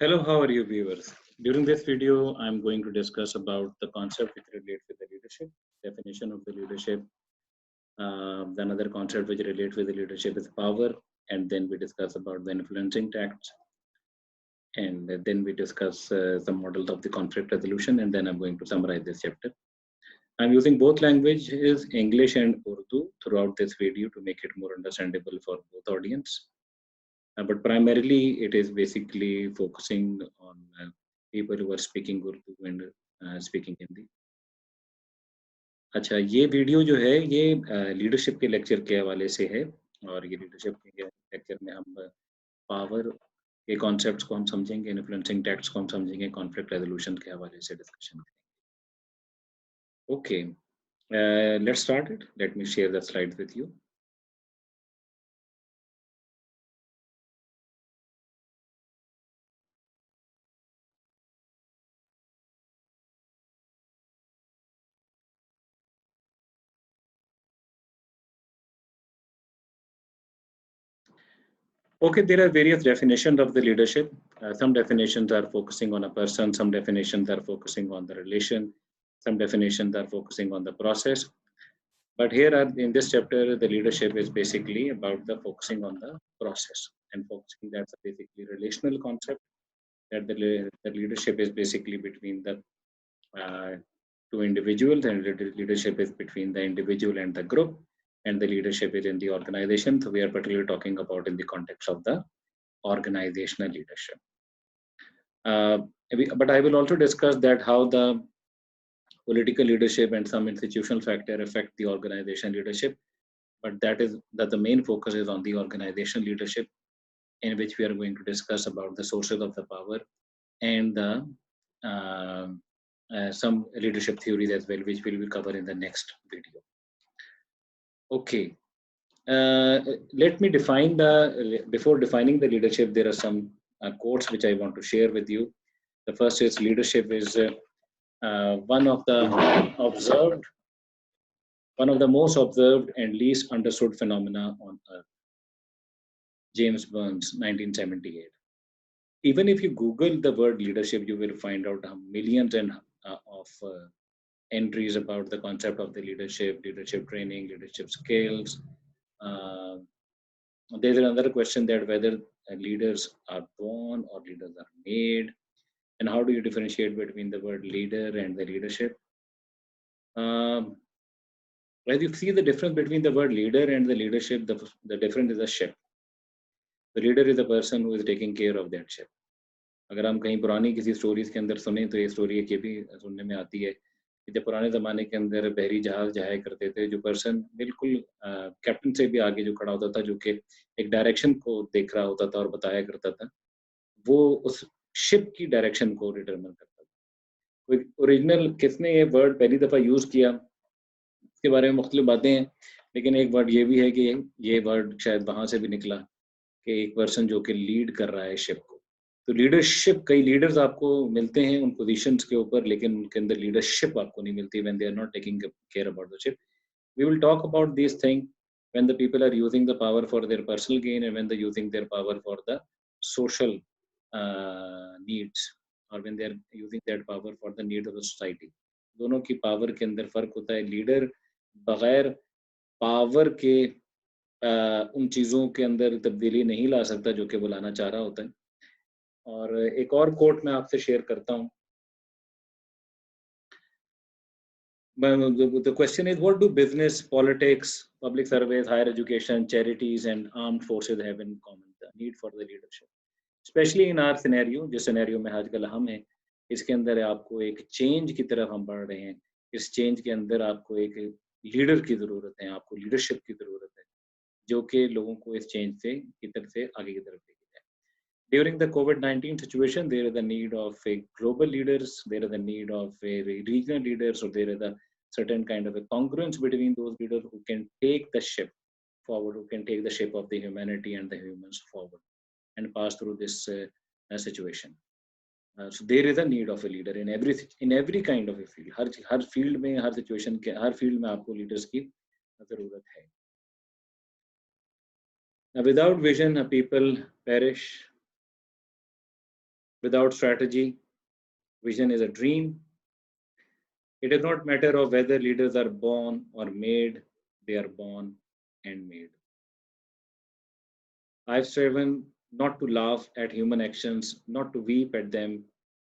Hello, how are you viewers? During this video, I'm going to discuss about the concept which relates with the leadership, definition of the leadership. The another concept which relates with the leadership is power, and then we discuss about the influencing tacts, and then we discuss the models of the conflict resolution, and then I'm going to summarize this chapter. I'm using both languages, English and Urdu, throughout this video to make it more understandable for both audience. But primarily, it is basically focusing on people who are speaking Urdu and speaking Hindi. अच्छा, ये video जो है ये leadership के lecture के हवाले से है और ये लीडरशिप के लेक्चर में हम पावर के कॉन्सेप्ट्स को हम समझेंगे, इन्फ्लुएंसिंग टैक्ट्स को हम समझेंगे, कॉन्फ्लिक्ट रेजोल्यूशन के हवाले से डिस्कशन करेंगे। Okay, let's start it. Let me share the slides with you. Okay, there are various definitions of the leadership. Some definitions are focusing on a person, some definitions are focusing on the relation, some definitions are focusing on the process. But here in this chapter, the leadership is basically about the focusing on the process and focusing that's a basically relational concept that the leadership is basically between the uh, two individuals and leadership is between the individual and the group and the leadership is in the organization. So we are particularly talking about in the context of the organizational leadership. But I will also discuss that how the political leadership and some institutional factor affect the organization leadership. But that the main focus is on the organization leadership, in which we are going to discuss about the sources of the power and the some leadership theories as well, which we will cover in the next video. Okay. Let me define before defining the leadership, there are some quotes which I want to share with you. The first is leadership is one of the most observed and least understood phenomena on earth. James Burns, 1978. Even if you Google the word leadership, you will find out millions of entries about the concept of the leadership training, leadership skills. There's another question that whether leaders are born or leaders are made, and how do you differentiate between the word leader and the leadership? As you see the difference between the word leader and the leadership, the difference is a ship. The leader is the person who is taking care of that ship. अगर हम कहीं पुरानी किसी stories के अंदर सुने तो ये स्टोरी एक ये भी सुनने में आती है कि जब पुराने ज़माने के अंदर बहरी जहाज जाया करते थे, जो पर्सन बिल्कुल कैप्टन से भी आगे जो खड़ा होता था, जो कि एक डायरेक्शन को देख रहा होता था और बताया करता था, वो उस शिप की डायरेक्शन को डिटरमिन करता था। ओरिजिनल किसने ये वर्ड पहली दफ़ा यूज़ किया, इसके बारे में मुख्तलिफ बातें हैं, लेकिन एक वर्ड ये भी है कि ये वर्ड शायद वहाँ से भी निकला कि एक पर्सन जो कि लीड कर रहा है शिप को। तो लीडरशिप, कई लीडर्स आपको मिलते हैं उन पोजीशंस के ऊपर, लेकिन उनके अंदर लीडरशिप आपको नहीं मिलती when they are not taking care about the ship. We will talk about these things when the people are using the power for their personal gain and when they're using their power for the social needs, or when they're using that power for the needs of the society. दोनों की power के अंदर फर्क होता है. Leader बगैर power के उन चीज़ों के अंदर तब्दीली नहीं ला सकता जो कि वो लाना चाह रहा होता है. और एक और कोट मैं आपसे शेयर करता हूँ. The question is, what do business, politics, public service, higher education, charities, and armed forces have in common? The need for the leadership, especially in our scenario, जिस scenario में आजकल हम हैं, इसके अंदर आपको एक change की तरफ हम बढ़ रहे हैं. इस change के अंदर आपको एक leader की ज़रूरत है, आपको leadership की ज़रूरत है, जो कि लोगों को इस change से की तरफ से आगे की तरफ लेके जाए. During the COVID-19 situation, there is the need of a global leaders, there is the need of a regional leaders, or there is a certain kind of a congruence between those leaders who can take the ship forward, who can take the ship of the humanity and the humans forward and pass through this situation. So there is a need of a leader in every kind of a field. Her field में, हर situation के हर field में आपको leaders की ज़रूरत है. Now, without vision, people perish. Without strategy, vision is a dream. It does not matter of whether leaders are born or made, they are born and made. I've striven not to laugh at human actions, not to weep at them,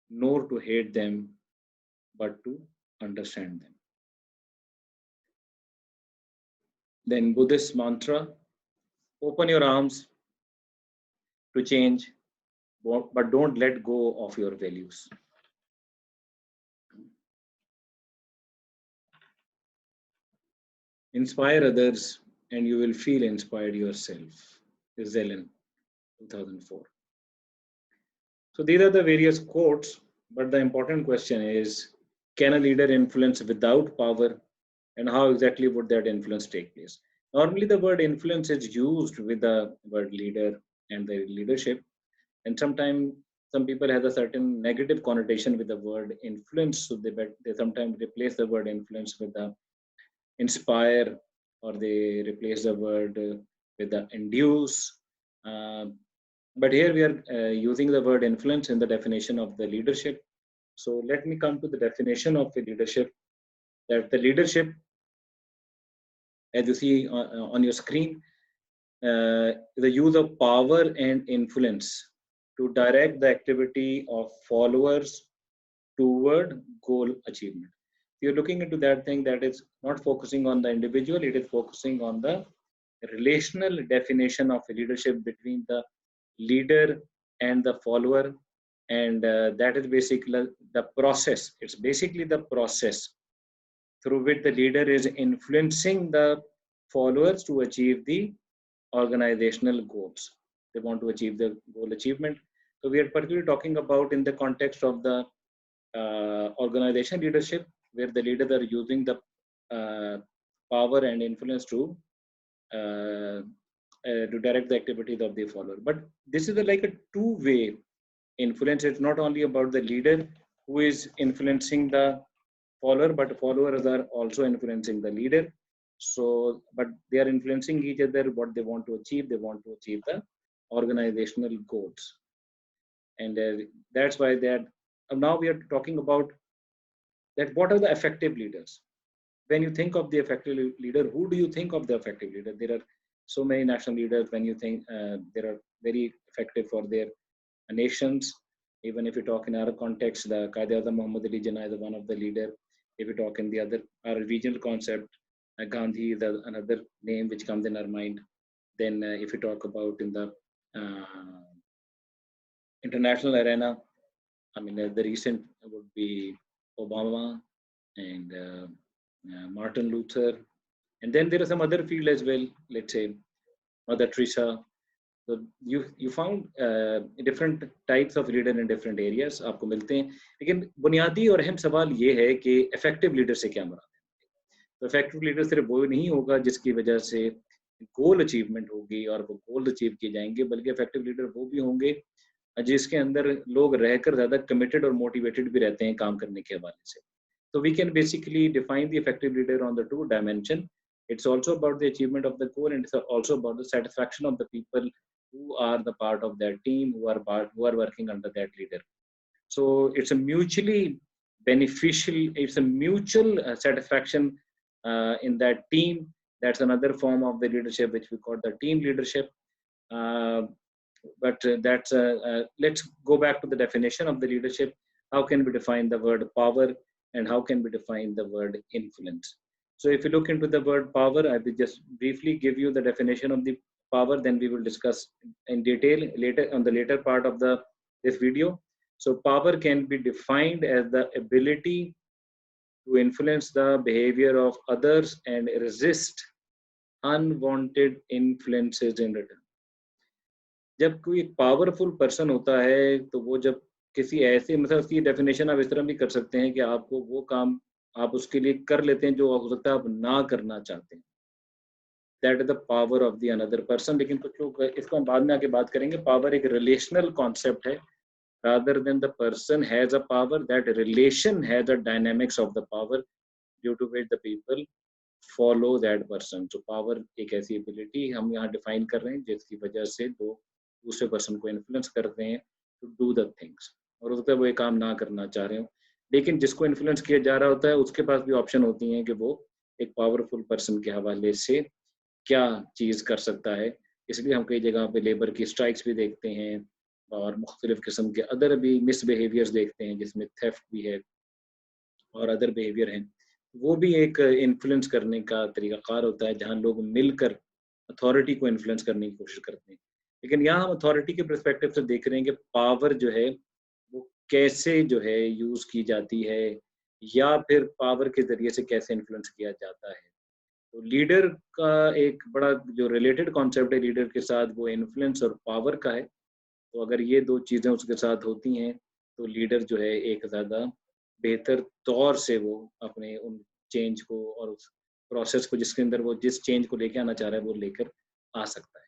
nor to hate them, but to understand them. Then Buddhist mantra, open your arms to change, but don't let go of your values. Inspire others and you will feel inspired yourself. Zelen, 2004. So these are the various quotes, but the important question is, can a leader influence without power, and how exactly would that influence take place? Normally the word influence is used with the word leader and the leadership, and sometimes some people have a certain negative connotation with the word influence, so they sometimes replace the word influence with the inspire, or they replace the word with the induce. Uh, but here we are using the word influence in the definition of the leadership. So let me come to the definition of the leadership. That the leadership, as you see on your screen, the use of power and influence to direct the activity of followers toward goal achievement. You're looking into that thing that is not focusing on the individual, it is focusing on the relational definition of leadership between the leader and the follower. And that is basically the process. It's basically the process through which the leader is influencing the followers to achieve the organizational goals. They want to achieve the goal achievement. So we are particularly talking about in the context of the organization leadership, where the leaders are using the power and influence to direct the activities of the follower. But this is like a two-way influence. It's not only about the leader who is influencing the follower, but followers are also influencing the leader. So, but they are influencing each other. What they want to achieve, they want to achieve the organizational goals, and that's why that. Now we are talking about that. What are the effective leaders? When you think of the effective leader, who do you think of the effective leader? There are so many national leaders. When you think they are very effective for their nations, even if you talk in our context, the Qaeda Muhammad Ali Jinnah is one of the leader. If you talk in the other our regional concept, Gandhi is another name which comes in our mind. Then if you talk about in the international arena, I mean the recent would be Obama and Martin Luther, and then there are some other field as well. Let's say Mother Teresa. So you found different types of leader in different areas आपको मिलते हैं, लेकिन बुनियादी और अहम सवाल ये है कि effective leader से क्या मुराद है? तो effective leader सिर्फ वो नहीं होगा जिसकी वजह से गोल अचीवमेंट होगी और वो गोल अचीव किए जाएंगे, बल्कि effective leader वो भी होंगे जिसके अंदर लोग रहकर ज़्यादा committed और motivated भी रहते हैं काम करने के हवाले से. So we can basically define the effective leader on the two dimension. It's also about the achievement of the goal, and it's also about the satisfaction of the people who are the part of that team, who are working under that leader. So it's a mutually beneficial, it's a mutual satisfaction in that team. That's another form of the leadership which we call the team leadership. But let's go back to the definition of the leadership. How can we define the word power, and how can we define the word influence? So if you look into the word power, I will just briefly give you the definition of the power, then we will discuss in detail later on the later part of this video. So power can be defined as the ability to influence the behavior of others and resist unwanted influences in return. जब कोई powerful person होता है तो वो जब किसी ऐसे, मतलब उसकी डेफिनेशन आप इस तरह भी कर सकते हैं कि आपको वो काम आप उसके लिए कर लेते हैं जो हो सकता है आप ना करना चाहते हैं. That is the power of the another person. लेकिन कुछ लोग इसको हम बाद में आके बात करेंगे. पावर एक रिलेशनल कॉन्सेप्ट है. rather than the person has a power, that relation has a dynamics of the power due to which the people follow that person. So power एक ऐसी ability हम यहाँ define कर रहे हैं जिसकी वजह से दो दूसरे person को influence करते हैं to do the things. और हो सकता है वो ये काम ना करना चाह रहे हो, लेकिन जिसको इन्फ्लुएंस किया जा रहा होता है उसके पास भी ऑप्शन होती हैं कि वो एक पावरफुल पर्सन के हवाले से क्या चीज़ कर सकता है। इसलिए हम कई जगह पे लेबर की स्ट्राइक्स भी देखते हैं और मुख्तलिफ़ किस्म के अदर भी मिसबिहेवियर्स देखते हैं, जिसमें थेफ्ट भी है और अदर बिहेवियर हैं। वो भी एक इन्फ्लुएंस करने का तरीक़ाकार होता है, जहाँ लोग मिलकर अथॉरिटी को इन्फ्लुएंस करने की कोशिश करते हैं। लेकिन यहाँ हम अथॉरिटी के पर्सपेक्टिव से देख रहे हैं कि पावर जो है, वो कैसे जो है यूज़ की जाती है या फिर पावर के ज़रिए से कैसे इन्फ्लुएंस किया जाता है। तो लीडर का एक बड़ा जो रिलेटेड कॉन्सेप्ट है लीडर के साथ, वो इन्फ्लुएंस और पावर का है। तो अगर ये 2 चीज़ें उसके साथ होती हैं, तो लीडर जो है एक ज़्यादा बेहतर तौर से वो अपने उन चेंज को और उस प्रोसेस को जिसके अंदर वो जिस चेंज को लेके आना चाह रहा है, वो लेकर आ सकता है।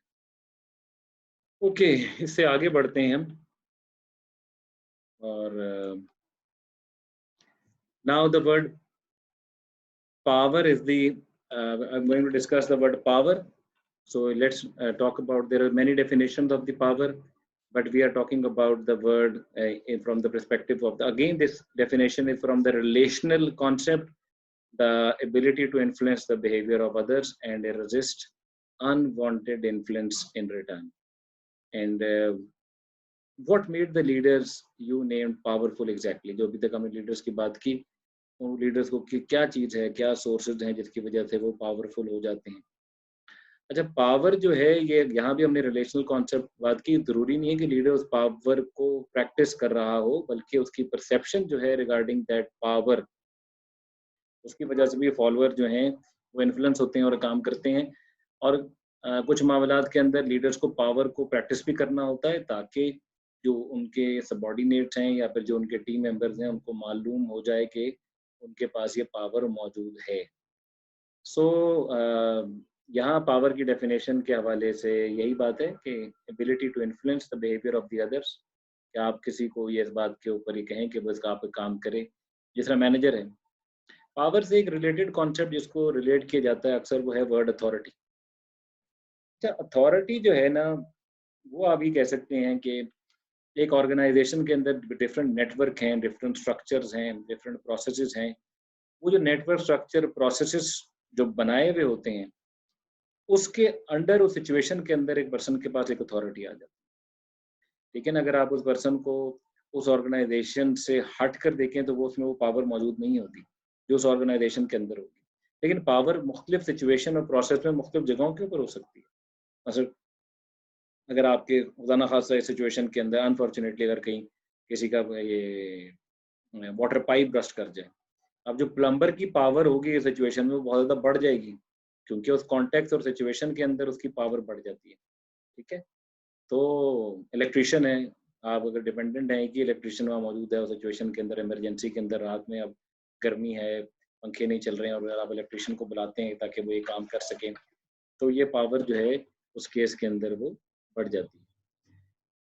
ओके, इससे आगे बढ़ते हैं हम और now the word power is the I'm going to discuss the word power. So let's talk about, there are many definitions of the power, but we are talking about the word from the perspective of the, again, this definition is from the relational concept, the ability to influence the behavior of others and resist unwanted influence in return. And what made the leaders you named powerful exactly? जो अभी तक हमने leaders की बात की, उन leaders को कि क्या चीज़ है, क्या सोर्सेज हैं जिसकी वजह से वो पावरफुल हो जाते हैं। अच्छा, पावर जो है ये यहाँ भी हमने रिलेशनल कॉन्सेप्ट बात की, ज़रूरी नहीं है कि लीडर उस पावर को प्रैक्टिस कर रहा हो, बल्कि उसकी परसेप्शन जो है रिगार्डिंग दैट पावर, उसकी वजह से भी फॉलोअर जो हैं वो इन्फ्लुएंस होते हैं और काम करते हैं। और कुछ मामलात के अंदर लीडर्स को पावर को प्रैक्टिस भी करना होता है, ताकि जो उनके सबॉर्डिनेट्स हैं या फिर जो उनके टीम मेंबर्स हैं, उनको मालूम हो जाए कि उनके पास ये पावर मौजूद है। सो यहाँ पावर की डेफिनेशन के हवाले से यही बात है कि ability to influence the behaviour of the others, कि आप किसी को ये इस बात के ऊपर ही कहें कि वो इसका आप पे काम करे। जिस तरह मैनेजर है, पावर से एक रिलेटेड कॉन्सेप्ट जिसको रिलेट किया जाता है अक्सर, वो है वर्ड अथॉरिटी। अच्छा, अथॉरिटी जो है ना, वो आप ये कह सकते हैं कि एक ऑर्गेनाइजेशन के अंदर डिफरेंट नेटवर्क हैं, डिफरेंट स्ट्रक्चर्स हैं, डिफरेंट प्रोसेसेस हैं। वो जो नेटवर्क स्ट्रक्चर प्रोसेसेस जो बनाए हुए होते हैं, उसके अंडर उस सिचुएशन के अंदर एक पर्सन के पास एक अथॉरिटी आ जाती है। लेकिन अगर आप उस पर्सन को उस ऑर्गेनाइजेशन से हट कर देखें, तो वो उसमें वो पावर मौजूद नहीं होती जो उस ऑर्गेनाइजेशन के अंदर होगी। लेकिन पावर मुख्तलिफ सिचुएशन और प्रोसेस में मुख्तलिफ जगहों के ऊपर हो सकती है। मतलब अगर आपके खुदा खासा सिचुएशन के अंदर अनफॉर्चुनेटली अगर कहीं किसी का ये वाटर पाइप ब्रस्ट कर जाए, अब जो प्लम्बर की पावर होगी इस सिचुएशन में वो बहुत ज़्यादा बढ़ जाएगी, क्योंकि उस कॉन्टेक्स्ट और सिचुएशन के अंदर उसकी पावर बढ़ जाती है। ठीक है? तो इलेक्ट्रीशियन है, आप अगर डिपेंडेंट हैं कि इलेक्ट्रीशियन वहाँ मौजूद है उस सिचुएशन के अंदर, इमरजेंसी के अंदर, रात में अब गर्मी है, पंखे नहीं चल रहे हैं और आप इलेक्ट्रीशियन को बुलाते हैं ताकि वो ये काम कर सकें, तो ये पावर जो है उस केस के अंदर वो बढ़ जाती है।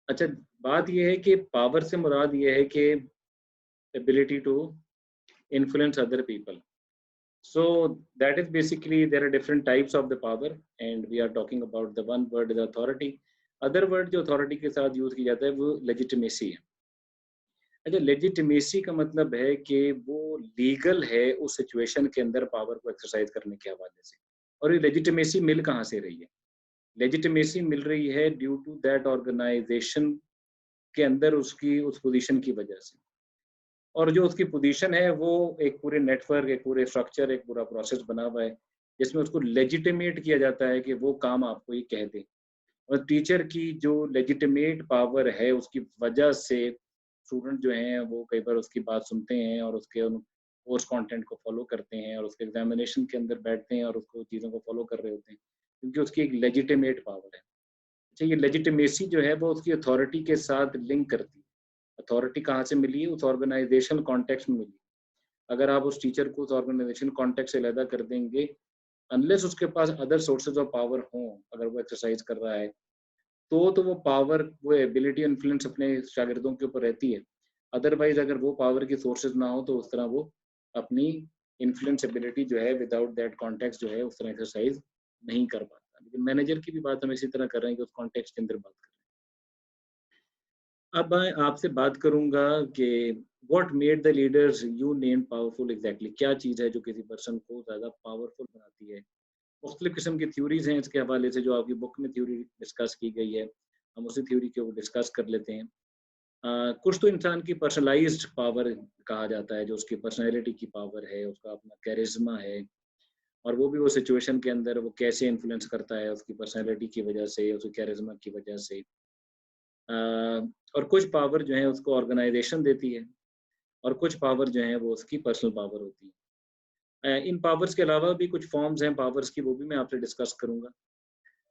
अच्छा, बात ये है कि पावर से मुराद ये है कि ability to influence other people. So that is basically, there are different types of the power and we are talking about the one word is authority. Other word जो authority के साथ यूज किया जाता है वो legitimacy है। अच्छा, legitimacy का मतलब है कि वो लीगल है उस सिचुएशन के अंदर पावर को एक्सरसाइज करने के हवाले से। और ये legitimacy मिल कहाँ से रही है? legitimacy मिल रही है ड्यू टू दैट ऑर्गेनाइजेशन के अंदर उसकी उस पोजीशन की वजह से। और जो उसकी पोजीशन है वो एक पूरे नेटवर्क, एक पूरे स्ट्रक्चर, एक पूरा प्रोसेस बना हुआ है जिसमें उसको लेजिटिमेट किया जाता है कि वो काम आपको ये कह दे। और टीचर की जो लेजिटिमेट पावर है उसकी वजह से स्टूडेंट जो हैं वो कई बार उसकी बात सुनते हैं और उसके उन कोर्स कंटेंट को फॉलो करते हैं और उसके एग्जामिनेशन के अंदर बैठते हैं और उसको चीज़ों को फॉलो कर रहे होते हैं, क्योंकि उसकी एक लेजिटिमेट पावर है। अच्छा, ये लेजिटिमेसी जो है वो उसकी अथॉरिटी के साथ लिंक करती है। अथॉरिटी कहाँ से मिली है? उस ऑर्गेनाइजेशन कॉन्टेक्स्ट में मिली। अगर आप उस टीचर को उस ऑर्गेनाइजेशन कॉन्टेक्स्ट से अलहदा कर देंगे, अनलेस उसके पास अदर सोर्सेज ऑफ पावर हों, अगर वो एक्सरसाइज कर रहा है, तो वो पावर, वो एबिलिटी इन्फ्लुएंस अपने शागिर्दों के ऊपर रहती है। अदरवाइज अगर वो पावर की सोर्सेज ना हो, तो उस तरह वो अपनी इन्फ्लुएंस एबिलिटी जो है विदाउट दैट कॉन्टेक्स्ट जो है उस तरह एक्सरसाइज नहीं कर पाता। लेकिन मैनेजर की भी बात हम इसी तरह कर रहे हैं कि उस कॉन्टेक्स्ट के अंदर बात कर रहे हैं। अब मैं आपसे बात करूंगा कि what made the leaders you name powerful exactly, क्या चीज़ है जो किसी पर्सन को ज़्यादा पावरफुल बनाती है। मुख्तलिफ किस्म की थ्योरीज हैं इसके हवाले से, जो आपकी बुक में थ्योरी डिस्कस की गई है, हम उसी थ्योरी को डिस्कस कर लेते हैं। कुछ तो इंसान की पर्सनलाइज्ड पावर कहा जाता है, जो उसकी पर्सनैलिटी की पावर है, उसका अपना कैरिज्मा है, और वो भी वो सिचुएशन के अंदर वो कैसे इन्फ्लुएंस करता है उसकी पर्सनैलिटी की वजह से, उसकी कैरिज्मा की वजह से। अ, और कुछ पावर जो है उसको ऑर्गेनाइजेशन देती है, और कुछ पावर जो है वो उसकी पर्सनल पावर होती है। इन पावर्स के अलावा भी कुछ फॉर्म्स हैं पावर्स की, वो भी मैं आपसे डिस्कस करूंगा।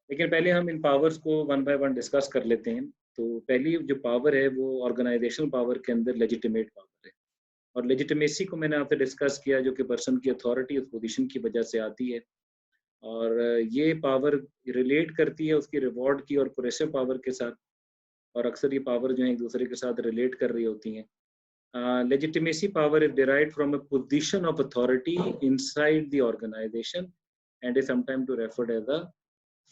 लेकिन पहले हम इन पावर्स को वन बाय वन डिस्कस कर लेते हैं। तो पहली जो पावर है वो ऑर्गेनाइजेशनल पावर के अंदर लेजिटिमेट पावर है। और लेजिटिमेसी को मैंने आपसे डिस्कस किया, जो कि पर्सन की अथॉरिटी उस पोजीशन की वजह से आती है। और ये पावर रिलेट करती है उसकी रिवॉर्ड की और कोरेसिव पावर के साथ। और अक्सर ये पावर जो है एक दूसरे के साथ रिलेट कर रही होती हैं। Legitimacy power is derived from a position of authority inside the organization and is sometimes to referred as a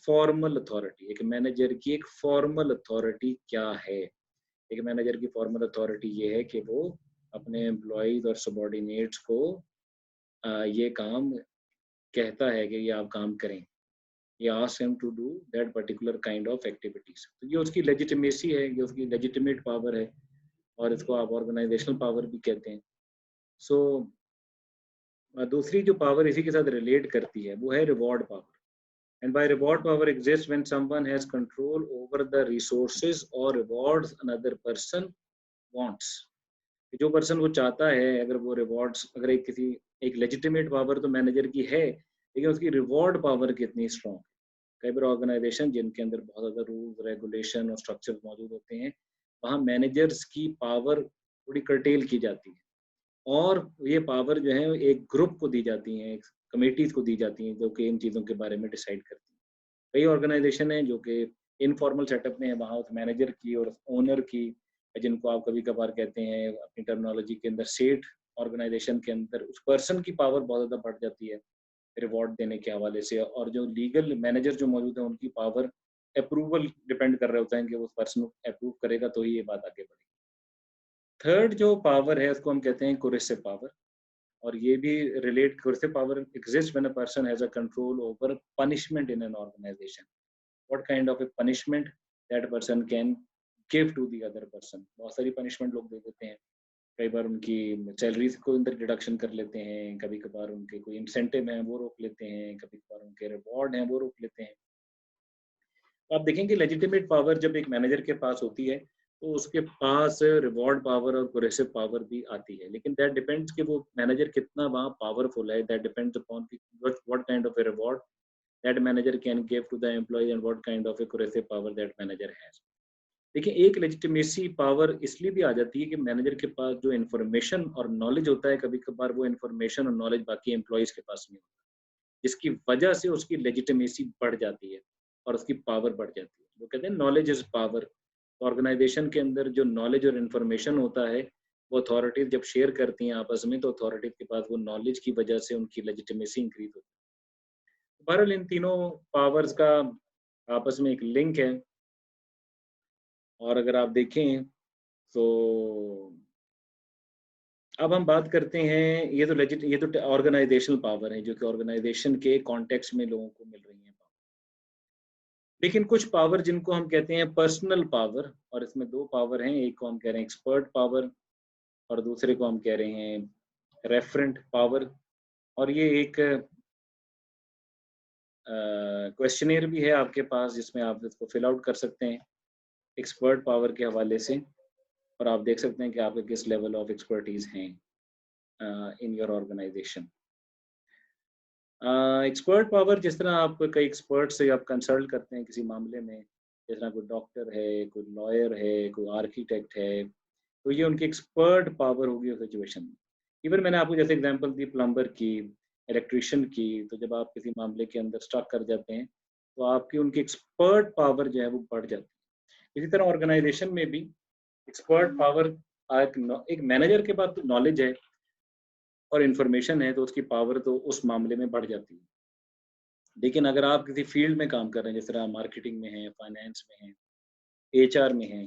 formal authority। एक मैनेजर की एक फॉर्मल अथॉरिटी क्या है? एक मैनेजर की फॉर्मल अथॉरिटी ये है कि वो अपने एम्प्लॉयज और सबॉर्डिनेट्स को ये काम कहता है कि ये आप काम करें, ये ask him to do that particular kind of activities. तो ये उसकी लेजिटिमेसी है, ये उसकी लेजिटिमेट पावर है, और इसको आप ऑर्गेनाइजेशनल पावर भी कहते हैं। सो दूसरी जो पावर इसी के साथ रिलेट करती है वो है reward power. And by reward power exist when someone has control over the resources or rewards another person wants. जो पर्सन वो चाहता है, अगर वो रिवॉर्ड्स, अगर एक किसी एक लेजिटिमेट पावर तो मैनेजर की है, लेकिन उसकी रिवॉर्ड पावर कितनी स्ट्रॉन्ग है। कई बार ऑर्गेनाइजेशन जिनके अंदर बहुत ज़्यादा रूल्स रेगुलेशन और स्ट्रक्चर मौजूद होते हैं, वहाँ मैनेजर्स की पावर थोड़ी कर्टेल की जाती है, और ये पावर जो है एक ग्रुप को दी जाती हैं, कमिटीज़ को दी जाती हैं, जो कि इन चीज़ों के बारे में डिसाइड करती हैं। कई ऑर्गेनाइजेशन हैं जो कि इनफॉर्मल सेटअप में है, वहाँ उस मैनेजर की और ओनर की, जिनको आप कभी-कभार कहते हैं अपनी टर्मिनोलॉजी के अंदर सेठ, ऑर्गेनाइजेशन के अंदर उस पर्सन की पावर बहुत ज़्यादा बढ़ जाती है रिवॉर्ड देने के हवाले से। और जो लीगल मैनेजर जो मौजूद है उनकी पावर अप्रूवल डिपेंड कर रहे होते हैं कि उस पर्सन अप्रूव करेगा तो ही ये बात आगे बढ़ेगी। थर्ड जो पावर है उसको हम कहते हैं कोरेसिव पावर। और ये भी relate, coercive power exists when a person has a control over punishment in an organization। What kind of a punishment that person can give to the other person। बहुत सारी punishment लोग दे देते हैं। कई बार उनकी सैलरीज को अंदर डिडक्शन कर लेते हैं, कभी कभार उनके कोई इंसेंटिव हैं वो रोक लेते हैं, कभी कभार उनके रिवॉर्ड हैं वो रोक लेते हैं। तो आप देखेंगे लेजिटिमेट पावर जब एक मैनेजर के पास होती है, तो उसके पास रिवॉर्ड पावर और कोरेसिव पावर भी आती है। लेकिन दैट डिपेंड्स कि वो मैनेजर कितना वहाँ पावरफुल है। That depends upon what kind of a reward that manager can give to the employee and what kind of a coercive power that manager has. देखिए, एक लेजिटिमेसी पावर इसलिए भी आ जाती है कि मैनेजर के पास जो इन्फॉर्मेशन और नॉलेज होता है, कभी कभार वो इन्फॉर्मेशन और नॉलेज बाकी एम्प्लॉयज के पास नहीं होता, जिसकी वजह से उसकी लेजिटिमेसी बढ़ जाती है और उसकी पावर बढ़ जाती है। वो कहते हैं नॉलेज इज पावर। ऑर्गेनाइजेशन के अंदर जो नॉलेज और इन्फॉर्मेशन होता है, वो अथॉरिटीज जब शेयर करती हैं आपस में, तो अथॉरिटीज के पास वो नॉलेज की वजह से उनकी लेजिटिमेसी इंक्रीज होती है। बहरहाल इन तीनों पावर्स का आपस में एक लिंक है। और अगर आप देखें तो अब हम बात करते हैं, ये तो ऑर्गेनाइजेशनल पावर है जो कि ऑर्गेनाइजेशन के कॉन्टेक्स्ट में लोगों को मिल रही है। लेकिन कुछ पावर जिनको हम कहते हैं पर्सनल पावर, और इसमें दो पावर हैं, एक को हम कह रहे हैं एक्सपर्ट पावर और दूसरे को हम कह रहे हैं रेफरेंट पावर। और ये एक क्वेश्चनियर भी है आपके पास जिसमें आप इसको फिल आउट कर सकते हैं एक्सपर्ट पावर के हवाले से, और आप देख सकते हैं कि आपके किस लेवल ऑफ एक्सपर्टीज हैं in your organisation. Expert power, जिस तरह आप कई एक्सपर्ट से आप कंसल्ट करते हैं किसी मामले में, जिस तरह कोई डॉक्टर है, कोई लॉयर है, कोई आर्किटेक्ट है, तो ये उनकी एक्सपर्ट पावर होगी उस सिचुएशन में। इवन मैंने आपको जैसे एग्जांपल दी प्लम्बर की, इलेक्ट्रिशियन की, तो जब आप किसी मामले के अंदर स्टक कर जाते हैं, तो आपकी उनकी एक्सपर्ट पावर जो है वो बढ़ जाती है। इसी तरह ऑर्गेनाइजेशन में भी एक्सपर्ट पावर, एक मैनेजर के पास तो नॉलेज है और इन्फॉर्मेशन है, तो उसकी पावर तो उस मामले में बढ़ जाती है। लेकिन अगर आप किसी फील्ड में काम कर रहे हैं, जिस तरह मार्केटिंग में है, फाइनेंस में है, एचआर में है,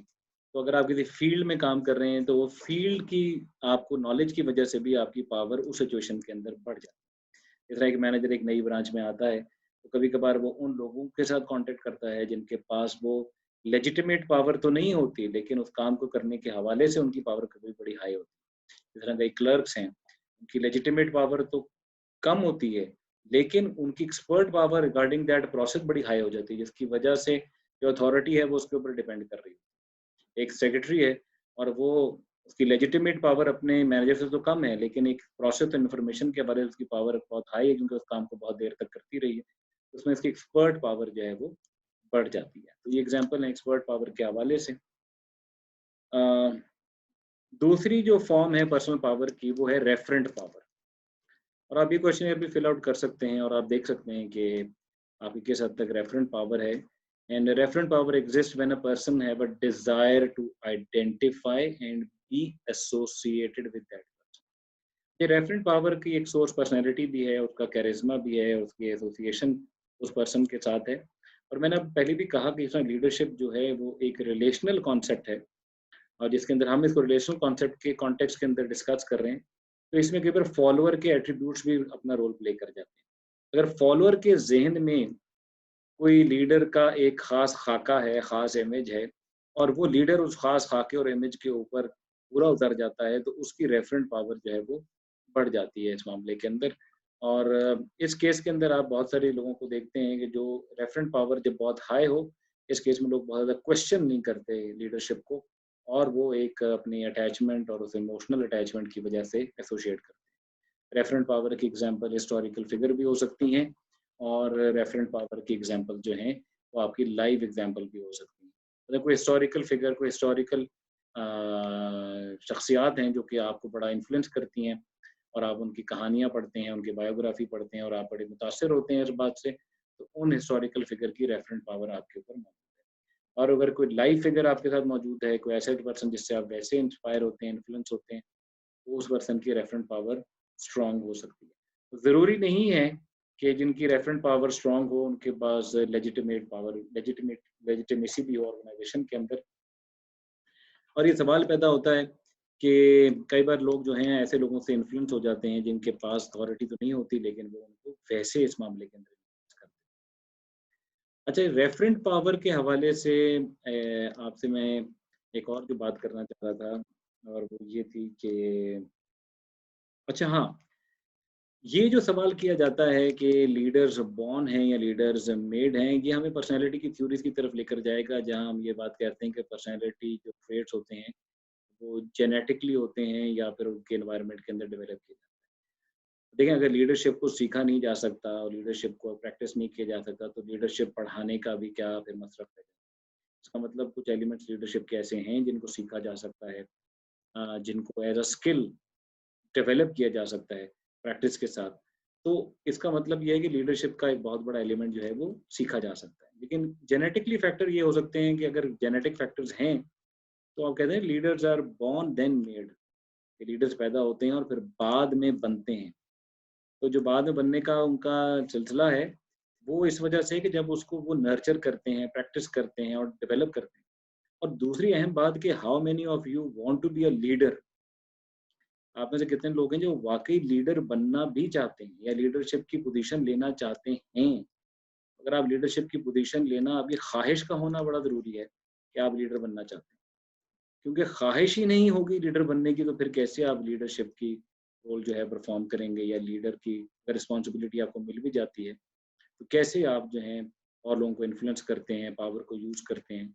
तो अगर आप किसी फील्ड में काम कर रहे हैं तो वो फील्ड की आपको नॉलेज की वजह से भी आपकी पावर उस सिचुएशन के अंदर बढ़ जाती है। इस तरह एक मैनेजर एक नई ब्रांच में आता है तो कभी-कभार वो उन लोगों के साथ कॉन्टैक्ट करता है जिनके पास वो लेजिटिमेट पावर तो नहीं होती, लेकिन उस काम को करने के हवाले से उनकी पावर कभी बड़ी हाई होती है। जिस तरह कई क्लर्क्स हैं, उनकी लेजिटिमेट पावर तो कम होती है, लेकिन उनकी expert power regarding that process बड़ी हाई हो जाती है, जिसकी वजह से जो अथॉरिटी है वो उसके ऊपर डिपेंड कर रही है। एक सेक्रेटरी है और वो उसकी लेजिटिमेट पावर अपने मैनेजर से तो कम है, लेकिन एक प्रोसेस इन्फॉर्मेशन के बारे में उसकी पावर बहुत हाई है क्योंकि उस काम को बहुत देर तक करती रही है। उसमें इसकी एक्सपर्ट पावर जो है वो बढ़ जाती है। तो ये एग्जांपल है एक्सपर्ट पावर के हवाले से। अ, दूसरी जो फॉर्म है पर्सनल पावर की वो है रेफरेंट पावर। और आप ये क्वेश्चन भी फिल आउट कर सकते हैं और आप देख सकते हैं कि आपकी किस हद तक रेफरेंट पावर है। And referent power exist when a person have a desire to identify and be associated with that person. ये रेफरेंट पावर की एक सोर्स पर्सनैलिटी भी है, उसका कैरिज्मा भी है, उसकी एसोसिएशन उस पर्सन के साथ है। और मैंने पहले भी कहा कि इसमें लीडरशिप जो है वो एक रिलेशनल कॉन्सेप्ट है और जिसके अंदर हम इसको रिलेशनल कॉन्सेप्ट के कॉन्टेक्स्ट के अंदर डिस्कस कर रहे हैं। तो इसमें कई बार फॉलोअर के एट्रीब्यूट्स भी अपना रोल प्ले कर जाते हैं। अगर फॉलोअर के ज़हन में कोई लीडर का एक ख़ास ख़ाका है, ख़ास इमेज है और वो लीडर उस ख़ास ख़ाके और इमेज के ऊपर पूरा उतर जाता है, तो उसकी रेफरेंट पावर जो है वो बढ़ जाती है इस मामले के अंदर। और इस केस के अंदर आप बहुत सारे लोगों को देखते हैं कि जो रेफरेंट पावर जब बहुत हाई हो, इस केस में लोग बहुत ज़्यादा क्वेश्चन नहीं करते लीडरशिप को और वो एक अपनी अटैचमेंट और उस इमोशनल अटैचमेंट की वजह से एसोसिएट करते हैं। रेफरेंट पावर की एग्जांपल हिस्टोरिकल फिगर भी हो सकती हैं और रेफरेंट पावर की एग्जांपल जो हैं वो आपकी लाइव एग्जांपल भी हो सकती हैं। मतलब कोई हिस्टोरिकल फिगर, कोई हिस्टोरिकल शख्सियात हैं जो कि आपको बड़ा इन्फ्लुएंस करती हैं और आप उनकी कहानियाँ पढ़ते हैं, उनकी बायोग्राफी पढ़ते हैं और आप बड़े मुतासिर होते हैं इस बात से, तो उन हिस्टोरिकल फिगर की रेफरेंट पावर आपके ऊपर मौजूद है। और अगर कोई लाइव फिगर आपके साथ मौजूद है, कोई ऐसा पर्सन जिससे आप वैसे इंस्पायर होते हैं, इन्फ्लुएंस होते हैं, तो उस पर्सन की रेफरेंट पावर स्ट्रांग हो सकती है। तो ज़रूरी नहीं है कि जिनकी रेफरेंट पावर स्ट्रांग हो, उनके पास लेजिटिमेट पावर लेजिटिमेसी भी हो ऑर्गेनाइजेशन के अंदर। और ये सवाल पैदा होता है कि कई बार लोग जो हैं ऐसे लोगों से इन्फ्लुएंस हो जाते हैं जिनके पास अथॉरिटी तो नहीं होती, लेकिन वो उनको वैसे इस मामले के अंदर इन्फ्लुएंस करते हैं। अच्छा, रेफरेंट पावर के हवाले से आपसे मैं एक और जो बात करना चाह रहा था और वो ये थी कि अच्छा हाँ, ये जो सवाल किया जाता है कि लीडर्स बॉर्न हैं या लीडर्स मेड हैं, ये हमें पर्सनैलिटी की थ्योरीज़ की तरफ लेकर जाएगा, जहाँ हम ये बात कहते हैं कि पर्सनैलिटी जो ट्रेट्स होते हैं, वो जेनेटिकली होते हैं या फिर उनके एनवायरनमेंट के अंदर डेवलप किए जाते हैं। देखिए, अगर लीडरशिप को सीखा नहीं जा सकता और लीडरशिप को प्रैक्टिस नहीं किया जा सकता, तो लीडरशिप पढ़ाने का भी क्या फिर मतलब है? इसका मतलब कुछ एलिमेंट्स लीडरशिप के ऐसे हैं जिनको सीखा जा सकता है, जिनको एज़ अ स्किल डेवलप किया जा सकता है प्रैक्टिस के साथ। तो इसका मतलब ये है कि लीडरशिप का एक बहुत बड़ा एलिमेंट जो है वो सीखा जा सकता है। लेकिन जेनेटिकली फैक्टर ये हो सकते हैं कि अगर जेनेटिक फैक्टर्स हैं, तो आप कहते हैं leaders are born then made, leaders पैदा होते हैं और फिर बाद में बनते हैं। तो जो बाद में बनने का उनका सिलसिला है, वो इस वजह से कि जब उसको वो नर्चर करते हैं, प्रैक्टिस करते हैं और डेवलप करते हैं। और दूसरी अहम बात कि how many of you want to be a leader? आप में से कितने लोग हैं जो वाक़ई लीडर बनना भी चाहते हैं या लीडरशिप की पोज़ीशन लेना चाहते हैं? अगर आप लीडरशिप की पोज़ीशन लेना, आपकी ख़्वाहिश का होना बड़ा ज़रूरी है कि आप लीडर बनना चाहते हैं। क्योंकि ख़्वाहिश ही नहीं होगी लीडर बनने की, तो फिर कैसे आप लीडरशिप की रोल जो है परफ़ॉर्म करेंगे या लीडर की अगर रिस्पॉन्सिबिलिटी आपको मिल भी जाती है, तो कैसे आप जो हैं और लोगों को इन्फ्लुएंस करते हैं, पावर को यूज़ करते हैं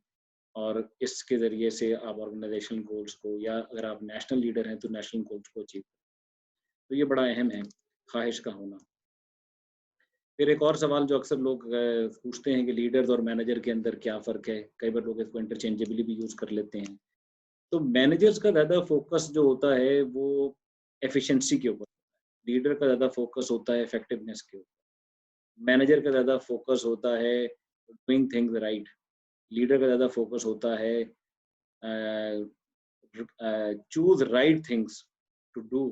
और इसके ज़रिए से आप ऑर्गेनाइज़ेशनल गोल्स को या अगर आप नेशनल लीडर हैं, तो नेशनल गोल्स को अचीव, तो ये बड़ा अहम है, ख़्वाहिश का होना। फिर एक और सवाल जो अक्सर लोग पूछते हैं कि लीडर्स और मैनेजर के अंदर क्या फ़र्क है? कई बार लोग इसको इंटरचेंजेबली भी यूज़ कर लेते हैं। तो मैनेजर्स का ज़्यादा फ़ोकस जो होता है वो एफ़िशिएंसी के ऊपर, लीडर का ज़्यादा फ़ोकस होता है इफ़ेक्टिवनेस के ऊपर। मैनेजर का ज़्यादा फ़ोकस होता है डूइंग थिंग्स राइट, लीडर का ज़्यादा फ़ोकस होता है choose right things to do.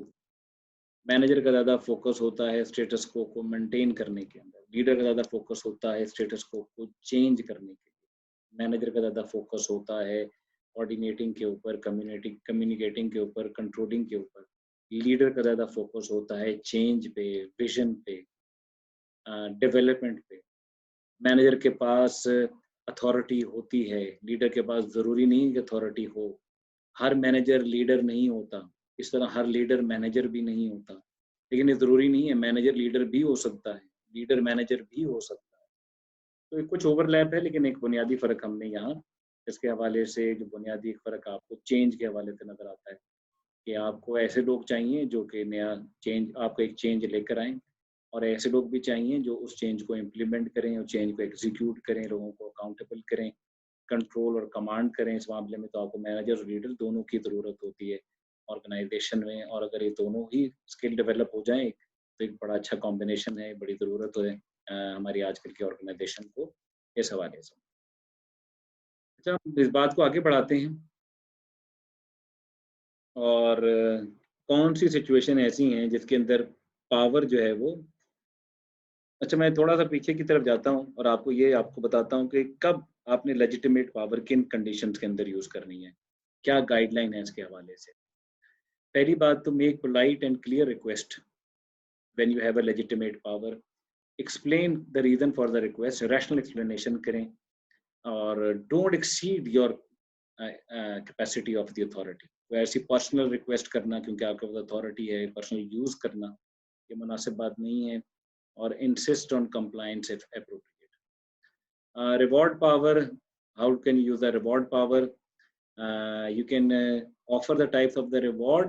Manager का ज़्यादा फ़ोकस होता है स्टेटस को मेंटेन करने के अंदर, लीडर का ज़्यादा फ़ोकस होता है स्टेटस को चेंज करने के लिए। मैनेजर का ज़्यादा फ़ोकस होता है कोऑर्डिनेटिंग के ऊपर, कम्युनिकेटिंग के ऊपर, कंट्रोलिंग के ऊपर। लीडर का ज़्यादा फोकस होता है चेंज पे, विजन पे, डेवलपमेंट पे। मैनेजर के पास अथॉरिटी होती है, लीडर के पास ज़रूरी नहीं कि अथॉरिटी हो। हर मैनेजर लीडर नहीं होता, इस तरह हर लीडर मैनेजर भी नहीं होता। लेकिन ये ज़रूरी नहीं है, मैनेजर लीडर भी हो सकता है, लीडर मैनेजर भी हो सकता है। तो ये कुछ ओवरलैप है, लेकिन एक बुनियादी फ़र्क हमने यहाँ इसके हवाले से, जो बुनियादी फ़र्क आपको चेंज के हवाले से नज़र आता है कि आपको ऐसे लोग चाहिए जो कि नया चेंज, आपको एक चेंज लेकर आएँ, और ऐसे लोग भी चाहिए जो उस चेंज को इम्प्लीमेंट करें और चेंज को एग्जीक्यूट करें, लोगों को अकाउंटेबल करें, कंट्रोल और कमांड करें। इस मामले में तो आपको मैनेजर और लीडर दोनों की ज़रूरत होती है ऑर्गेनाइजेशन में, और अगर ये दोनों ही स्किल डेवलप हो जाएँ तो एक बड़ा अच्छा कॉम्बिनेशन है, बड़ी ज़रूरत है हमारी आजकल की ऑर्गेनाइजेशन को इस हवाले से। अच्छा, हम इस बात को आगे बढ़ाते हैं, और कौन सी सिचुएशन ऐसी हैं जिसके अंदर पावर जो है वो, अच्छा मैं थोड़ा-सा पीछे की तरफ जाता हूँ और आपको बताता हूँ कि कब आपने लेजिटिमेट पावर किन कंडीशंस के अंदर यूज़ करनी है, क्या गाइडलाइन है इसके हवाले से। पहली बात तो make polite and clear request when you have a legitimate power, explain the reason for the request, rational explanation करें, और don't exceed your capacity of the authority. तो ऐसी पर्सनल रिक्वेस्ट करना क्योंकि आपके पास अथॉरिटी है, पर्सनल यूज़ करना ये मुनासिब बात नहीं है, और insist on compliance if appropriate. Reward power, how can you use the reward power? You can offer the types of the reward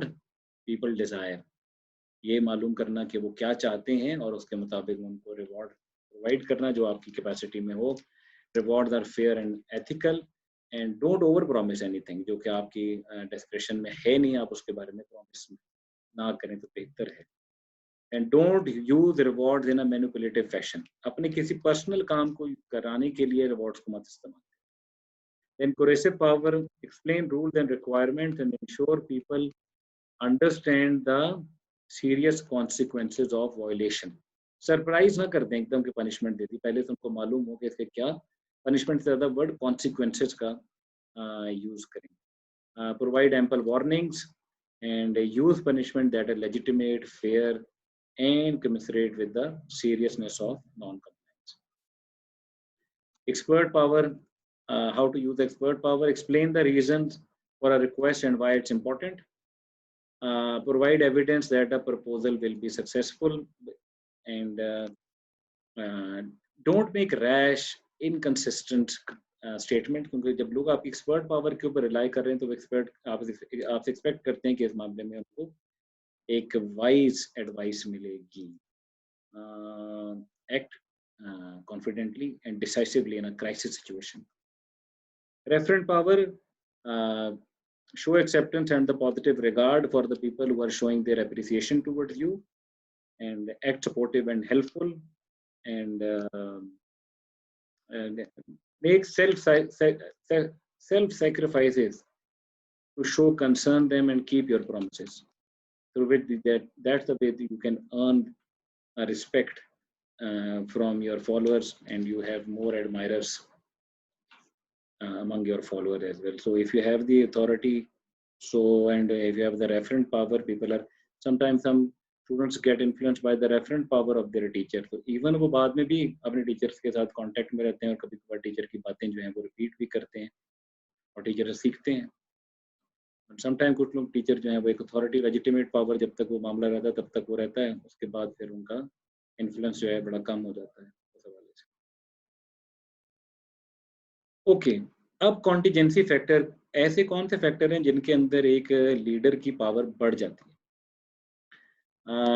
people desire. ये मालूम करना कि वो क्या चाहते हैं और उसके मुताबिक उनको रिवॉर्ड प्रोवाइड करना जो आपकी कैपेसिटी में हो। Rewards are fair and ethical, and don't over promise anything, जो कि आपकी डिस्क्रिप्शन में है नहीं, आप उसके बारे में प्रॉमिस ना करें तो बेहतर है। And don't use rewards in a manipulative fashion, अपने किसी पर्सनल काम को कराने के लिए रिवॉर्ड्स को मत इस्तेमाल करें। Then coercive power, explain rules and requirements and ensure people understand the serious consequences of violation. Surprise ना कर दें एकदम कि पनिशमेंट दे दी, पहले से उनको मालूम हो कि इसके क्या पनिशमेंट से ज़्यादा वर्ड कॉन्सिक्वेंसेज का यूज़ करें। Provide ample warnings and use punishment that are legitimate, fair, and commensurate with the seriousness of non-compliance. Expert power, how to use expert power, explain the reasons for a request and why it's important. Provide evidence that a proposal will be successful, and don't make rash, inconsistent statement, क्योंकि जब लोग आपकी expert power के ऊपर rely कर रहे हैं तो वो एक्सपर्ट आपसे एक्सपेक्ट करते हैं कि इस मामले में उनको एक वाइज एडवाइस मिलेगी। Act confidently and decisively in a crisis situation. Referent power, show acceptance and the positive regard for the people who are showing their appreciation towards you, and act supportive and helpful, and make self-sacrifices to show concern them and keep your promises. Through which that's the way that you can earn respect from your followers, and you have more admirers among your followers as well. So if you have the authority, and if you have the referent power, people are sometimes some students get influenced by the referent power of their teacher. So even वो बाद में भी अपने teachers के साथ contact में रहते हैं और कभी कभार टीचर की बातें जो हैं वो रिपीट भी करते हैं और टीचर से सीखते हैं। समटाइम कुछ लोग टीचर जो हैं वो एक अथॉरिटी, लेजिटिमेट पावर जब तक वो मामला रहता है तब तक वो रहता है, उसके बाद फिर उनका इन्फ्लुएंस जो है बड़ा कम हो जाता है उस हवाले से। ओके, अब कॉन्टिजेंसी फैक्टर, ऐसे कौन से फैक्टर हैं जिनके अंदर एक लीडर की पावर बढ़ जाती है।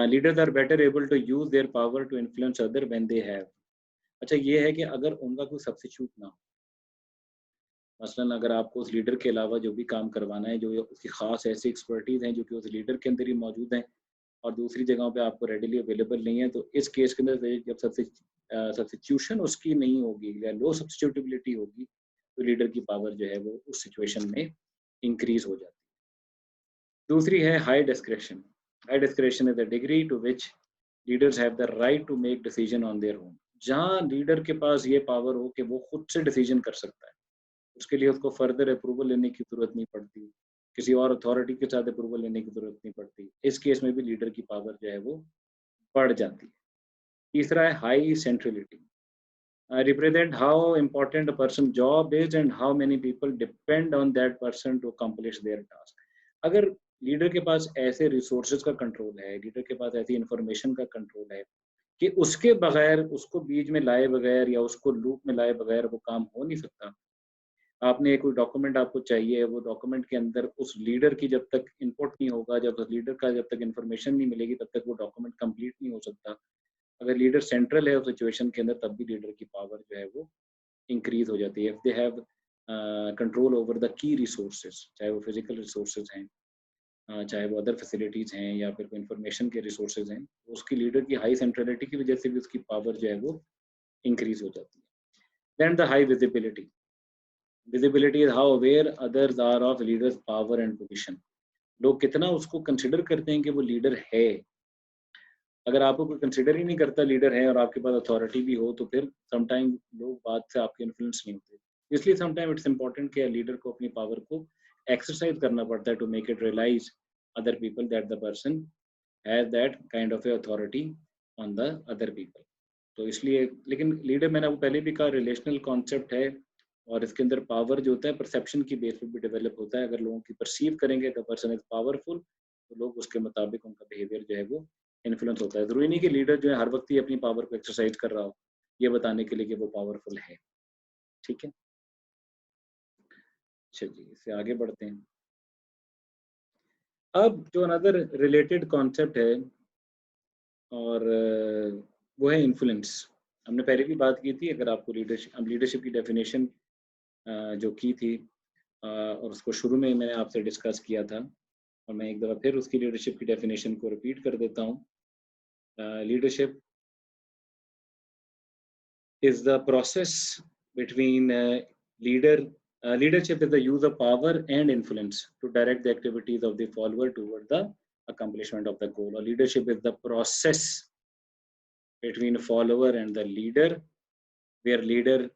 Leaders are better able to use their power to influence other when they have. अच्छा, ये है कि अगर उनका कोई सब्स्टिट्यूट ना हो, मसलन अगर आपको उस लीडर के अलावा जो भी काम करवाना है, जो उसकी खास ऐसी एक्सपर्टीज हैं जो कि उस लीडर के अंदर ही मौजूद हैं और दूसरी जगहों पे आपको रेडिली अवेलेबल नहीं है, तो इस केस के अंदर जब सब्स्टिट्यूशन उसकी नहीं होगी या लो सब्स्टिट्यूटेबिलिटी होगी, तो लीडर की पावर जो है वो उस सिचुएशन में इंक्रीज हो जाती है। दूसरी है high discretion. High discretion is the degree to which leaders have the right to make decision on their own. जहाँ लीडर के पास ये पावर हो कि वो खुद से डिसीजन कर सकता है, उसके लिए उसको फर्दर अप्रूवल लेने की जरूरत नहीं पड़ती, किसी और अथॉरिटी के साथ अप्रूवल लेने की जरूरत नहीं पड़ती। इस केस में भी लीडर की पावर जो है वो बढ़ जाती है। तीसरा है high centrality, represent how important a person's job is and how many people depend on that person to accomplish their task. अगर लीडर के पास ऐसे रिसोर्सेज का कंट्रोल है, लीडर के पास ऐसी इंफॉर्मेशन का कंट्रोल है कि उसके बगैर, उसको बीच में लाए बगैर या उसको लूप में लाए बगैर वो काम हो नहीं सकता। आपने कोई डॉक्यूमेंट आपको चाहिए, वो डॉक्यूमेंट के अंदर उस लीडर की जब तक इनपुट नहीं होगा, जब उस लीडर का जब तक इन्फॉर्मेशन नहीं मिलेगी, तब तक वो डॉक्यूमेंट कंप्लीट नहीं हो सकता। अगर लीडर सेंट्रल है उस सिचुएशन के अंदर, तब भी लीडर की पावर जो है वो इंक्रीज हो जाती है। If they have control over the key resources, चाहे वो फिजिकल रिसोर्सेज हैं, चाहे वो अदर फैसिलिटीज हैं या फिर कोई इंफॉर्मेशन के रिसोर्सेज हैं, उसकी लीडर की हाई सेंट्रलिटी की वजह से भी उसकी पावर जो है वो इंक्रीज हो जाती है। Then the high visibility, visibility is how aware others are of leaders power and position. लोग कितना उसको कंसिडर करते हैं कि वो लीडर है। अगर आपको कोई कंसिडर ही नहीं करता लीडर है और आपके पास अथॉरिटी भी हो, तो फिर समटाइम लोग बात से आपके इन्फ्लुएंस नहीं होते। इसलिए समटाइम इट्स इम्पोर्टेंट कि लीडर को अपनी पावर को एक्सरसाइज करना पड़ता है to make it realise other people that the person has that kind of a authority on the other people. तो इसलिए, लेकिन लीडर मैंने आपको पहले भी कहा रिलेशनल कॉन्सेप्ट है, और इसके अंदर पावर जो होता है परसेप्शन की बेस पे भी डेवलप होता है। अगर लोगों की परसीव करेंगे द पर्सन इज पावरफुल, तो लोग उसके मुताबिक उनका बिहेवियर जो है वो इन्फ्लुएंस होता है। जरूरी नहीं कि लीडर जो है हर वक्त ही अपनी पावर को एक्सरसाइज कर रहा हो, ये बताने के लिए कि वो पावरफुल है। ठीक है, चलिए इससे आगे बढ़ते हैं। अब जो अनदर रिलेटेड कॉन्सेप्ट है, और वो है इन्फ्लुएंस। हमने पहले भी बात की थी, अगर आपको लीडरशिप की डेफिनेशन जो की थी, और उसको शुरू में मैंने आपसे डिस्कस किया था, और मैं एक दफ़ा फिर उसकी लीडरशिप की डेफिनेशन को रिपीट कर देता हूँ। Leadership is the process between leadership is the use of power and influence to direct the activities of the follower toward the accomplishment of the goal. Or leadership is the process between follower and the leader, where leader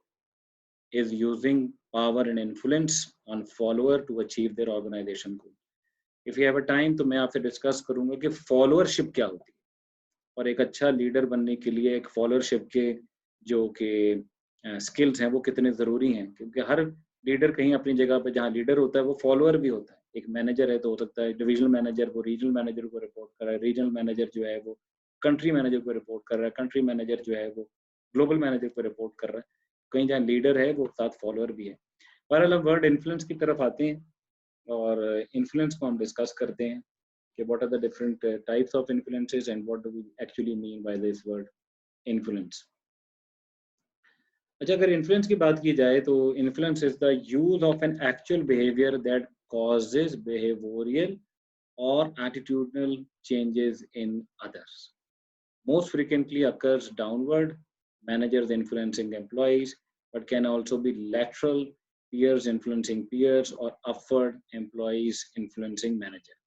is using power and influence on follower to achieve their organization goal. If you have a time, तो मैं आपसे discuss करूंगा कि followership क्या होती है, और एक अच्छा लीडर बनने के लिए एक फॉलोअरशिप के जो कि स्किल्स हैं वो कितने ज़रूरी हैं। क्योंकि हर लीडर कहीं अपनी जगह पे, जहाँ लीडर होता है वो फॉलोअर भी होता है। एक मैनेजर है तो हो सकता है डिविजनल मैनेजर वो रीजनल मैनेजर को रिपोर्ट कर रहा है, रीजनल मैनेजर जो है वो कंट्री मैनेजर को रिपोर्ट कर रहा है, कंट्री मैनेजर जो है वो ग्लोबल मैनेजर को रिपोर्ट कर रहा है। कहीं जहाँ लीडर है वो साथ फॉलोअर भी है। बहरहाल हम वर्ड इन्फ्लुएंस की तरफ आते हैं, और इन्फ्लुएंस को हम डिस्कस करते हैं कि what are the different types of influences and what do we actually mean by this word influence. अच्छा, अगर इन्फ्लुएंस की बात की जाए तो influence is the use of an actual behaviour that causes behavioral or attitudinal changes in others. Most frequently occurs downward, managers influencing employees, but can also be lateral, peers influencing peers, or upward, employees influencing manager.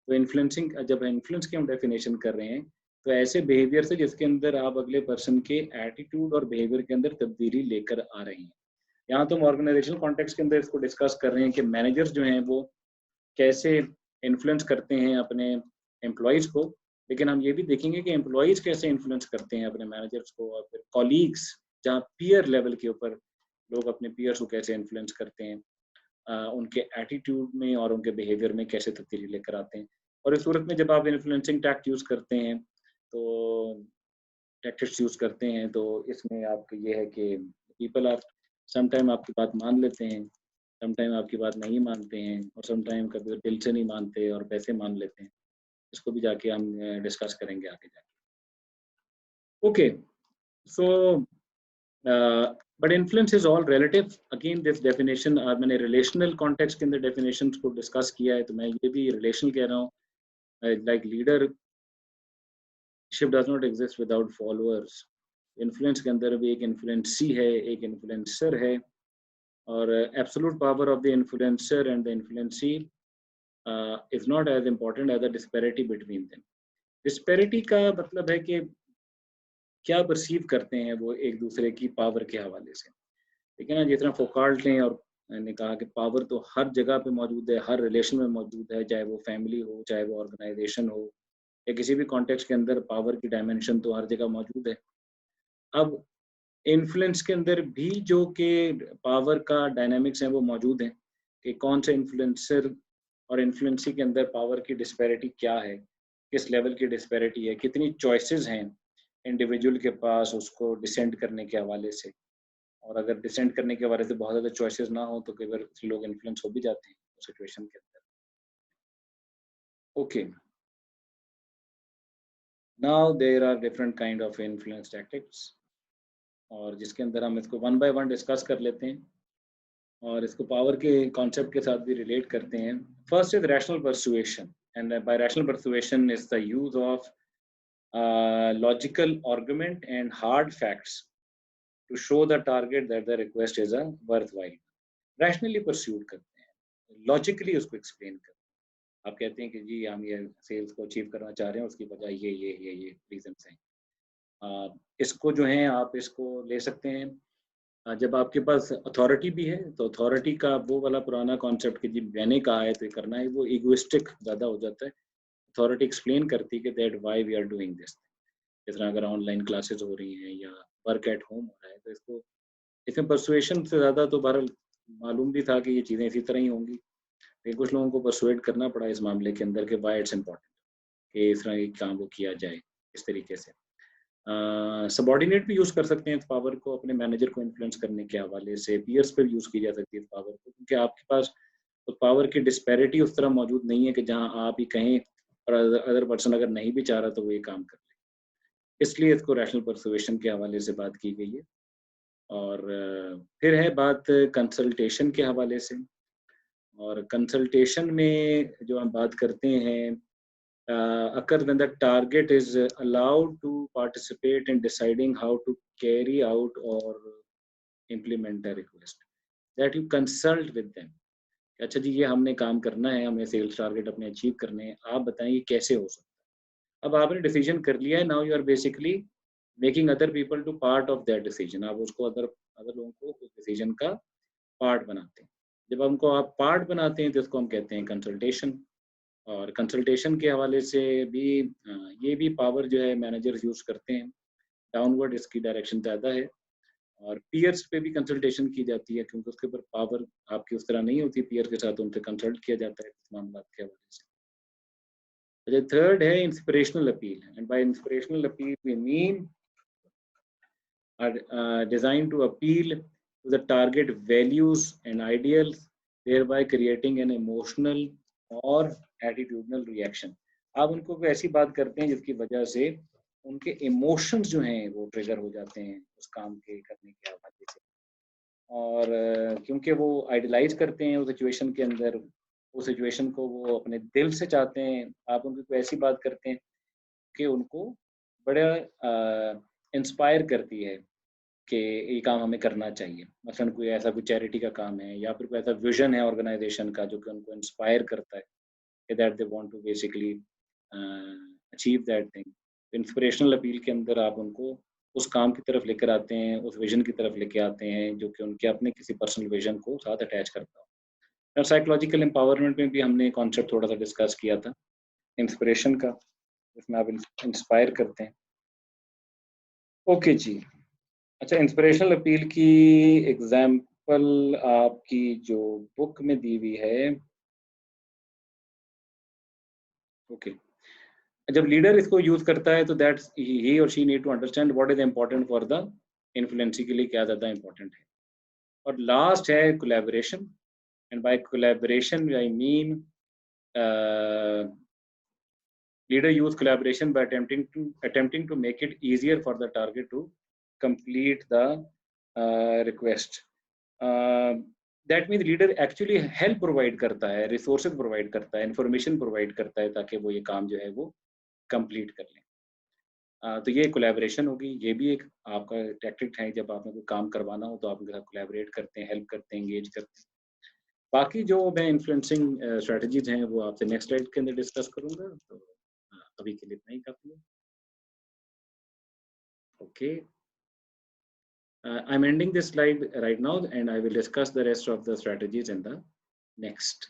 तो influencing, जब influence की हम definition कर रहे हैं, तो ऐसे behaviour से जिसके अंदर आप अगले पर्सन के एटीट्यूड और बिहेवियर के अंदर तब्दीली लेकर आ रहे हैं। यहाँ तो हम ऑर्गेनाइजेशनल कॉन्टेक्स्ट के अंदर इसको डिस्कस कर रहे हैं कि मैनेजर्स जो हैं वो कैसे इन्फ्लुएंस करते हैं अपने एम्प्लॉयज़ को, लेकिन हम ये भी देखेंगे कि एम्प्लॉयज़ कैसे इन्फ्लुएंस करते हैं अपने मैनेजर्स को, और फिर कॉलीग्स, जहाँ पीयर लेवल के ऊपर लोग अपने पीयर्स को कैसे इन्फ्लुएंस करते हैं, उनके एटीट्यूड में और उनके बिहेवियर में कैसे तब्दीली लेकर आते हैं। और इस सूरत में जब आप इन्फ्लुएंसिंग टैक्ट यूज़ करते हैं, तो टैक्टिक्स यूज़ करते हैं, तो इसमें आपको ये है कि पीपल आर समटाइम आपकी बात मान लेते हैं, समटाइम आपकी बात नहीं मानते हैं, और समटाइम कभी दिल से नहीं मानते और पैसे मान लेते हैं। इसको भी जाके हम डिस्कस करेंगे आगे जाके। Okay, so but influence is all relative. Again this definition मैंने रिलेशनल कॉन्टेक्स्ट के अंदर डेफिनेशन को डिस्कस किया है, तो मैं ये भी रिलेशन कह रहा हूँ। Like leadership does not exist without followers. Influence के अंदर भी एक इन्फ्लुएंसी है, एक इन्फ्लुएंसर है, और absolute power of the influencer and the influencee is not as important as the disparity between them. Disparity का मतलब है कि क्या परसीव करते हैं वो एक दूसरे की पावर के हवाले से। ठीक है ना, जितना फोकाल्ट ने और मैंने कहा कि पावर तो हर जगह पे मौजूद है, हर रिलेशन में मौजूद है, चाहे वो फैमिली हो, चाहे वो ऑर्गेनाइजेशन हो या किसी भी कॉन्टेक्स्ट के अंदर पावर की डायमेंशन तो हर जगह मौजूद है। अब इन्फ्लुएंस के अंदर भी जो कि पावर का डायनामिक्स है वो मौजूद है कि कौन से इन्फ्लुएंसर और इन्फ्लुएंसी के अंदर पावर की डिस्पैरिटी क्या है, किस लेवल की डिस्पैरिटी है, कितनी चॉइसेस हैं इंडिविजुअल के पास उसको डिसेंड करने के हवाले से। और अगर डिसेंड करने के हवाले से बहुत ज़्यादा चॉइसेस ना हो तो कई बार लोग इन्फ्लुएंस हो भी जाते हैं उस सिचुएशन के अंदर। Okay, now there are different kind of influence tactics और जिसके अंदर हम इसको वन बाय वन डिस्कस कर लेते हैं और इसको पावर के कॉन्सेप्ट के साथ भी रिलेट करते हैं। First is rational persuasion and by rational persuasion is the use of logical argument and hard facts to show the target that the request is a worthwhile. Rationally pursuit करते हैं, logically उसको explain करते हैं। आप कहते हैं कि जी हम ये सेल्स को अचीव करना चाह रहे हैं, उसकी वजह ये रीजंस हैं। इसको जो है आप इसको ले सकते हैं जब आपके पास अथॉरिटी भी है तो अथॉरिटी का वो वाला पुराना कॉन्सेप्ट कि जी मैंने कहा है तो ये करना है, वो इगोइस्टिक ज़्यादा हो जाता है। अथॉरिटी एक्सप्लेन करती है कि that why we are doing this. जिस तरह अगर ऑनलाइन क्लासेस हो रही हैं या वर्क एट होम हो रहा है तो इसको इसमें परसुएशन से ज़्यादा तो बहरहाल मालूम भी था कि ये चीज़ें इसी तरह ही होंगी, लेकिन कुछ लोगों को परसुएट करना पड़ा इस मामले के अंदर कि वाई इट्स इम्पोर्टेंट कि इस तरह के काम को किया जाए इस तरीके से। सबॉर्डिनेट भी यूज़ कर सकते हैं इस पावर को अपने मैनेजर को इन्फ्लुएंस करने के हवाले से, पीयर्स पे भी यूज़ की जा सकती है इस पावर को, क्योंकि आपके पास उस पावर की डिस्पैरिटी उस तरह मौजूद नहीं है कि जहाँ आप ही कहें और अदर पर्सन अगर नहीं भी चाह रहा तो वो ये काम कर ले। इसलिए इसको रैशनल परसुएशन के हवाले से बात की गई है। और फिर है बात कंसल्टेशन के हवाले से। और कंसल्टेशन में जो हम बात करते हैं occur when the target is allowed to participate in deciding how to carry out or implement a request that you consult with them। अच्छा जी ये हमने काम करना है, हमें सेल्स टारगेट अपने अचीव करने हैं, आप बताइए कैसे हो सकता है। अब आपने डिसीजन कर लिया है, now you are basically making other people to part of that decision. आप उसको अदर अदर लोगों को उस डिसीजन का पार्ट बनाते हैं। जब हमको आप पार्ट बनाते हैं तो इसको हम कहते हैं कंसल्टेशन। और कंसल्टेशन के हवाले से भी ये भी पावर जो है मैनेजर्स यूज़ करते हैं। डाउनवर्ड इसकी डायरेक्शन ज़्यादा है और पीयर्स पे भी कंसल्टेशन की जाती है क्योंकि उसके ऊपर पावर आपकी उस तरह नहीं होती, पीयर के साथ उनसे कंसल्ट किया जाता है इस मामला के हवाले से। अच्छा, थर्ड है inspirational appeal and by inspirational appeal we mean designed to appeal to the target values and ideals, thereby creating an emotional or attitudinal reaction। आप उनको कोई ऐसी बात करते हैं जिसकी वजह से उनके इमोशंस जो हैं वो ट्रिगर हो जाते हैं उस काम के करने के हवाले से। और क्योंकि वो आइडलाइज करते हैं उस सिचुएशन के अंदर, उस सिचुएशन को वो अपने दिल से चाहते हैं, आप उनको कोई ऐसी बात करते हैं कि उनको बड़ा इंस्पायर करती है कि ये काम हमें करना चाहिए। मसलन कोई ऐसा कोई चैरिटी का काम है या फिर कोई ऐसा विज़न है ऑर्गेनाइज़ेशन का जो कि उनको इंस्पायर करता है कि that they want to basically achieve that thing. Inspirational appeal के अंदर आप उनको उस काम की तरफ लेकर आते हैं, उस विज़न की तरफ लेके आते हैं जो कि उनके अपने किसी पर्सनल विज़न को साथ अटैच करता हो। और साइकोलॉजिकल एम्पावरमेंट में भी हमने कॉन्सेप्ट थोड़ा-सा डिस्कस किया था, इंस्पिरेशन का, जिसमें आप इंस्पायर करते हैं। ओके जी। अच्छा, इंस्पिरेशनल अपील की एग्जाम्पल आपकी जो बुक में दी हुई है। ओके, जब लीडर इसको यूज करता है तो दैट्स ही और she need to understand what is important for the influencee के लिए क्या ज़्यादा इम्पोर्टेंट है। और लास्ट है collaboration and by collaboration I mean leader use collaboration by attempting to make it easier for the target to complete the request. That means leader actually help provide करता है, resources provide करता है, information provide करता है ताकि वो ये काम जो है वो complete कर लें। तो ये कोलैबोरेशन होगी, ये भी एक आपका टैक्टिक है। जब आपने कोई काम करवाना हो तो आप उनके साथ कोलैबोरेट करते हैं, हेल्प करते हैं, एंगेज करते हैं। बाकी जो मैं इन्फ्लुएंसिंग स्ट्रेटजीज हैं वो आपसे नेक्स्ट स्लाइड के अंदर डिस्कस करूंगा। तो अभी के लिए इतना ही काफी है। Okay, I'm ending this slide right now, and I will discuss the rest of the strategies in the next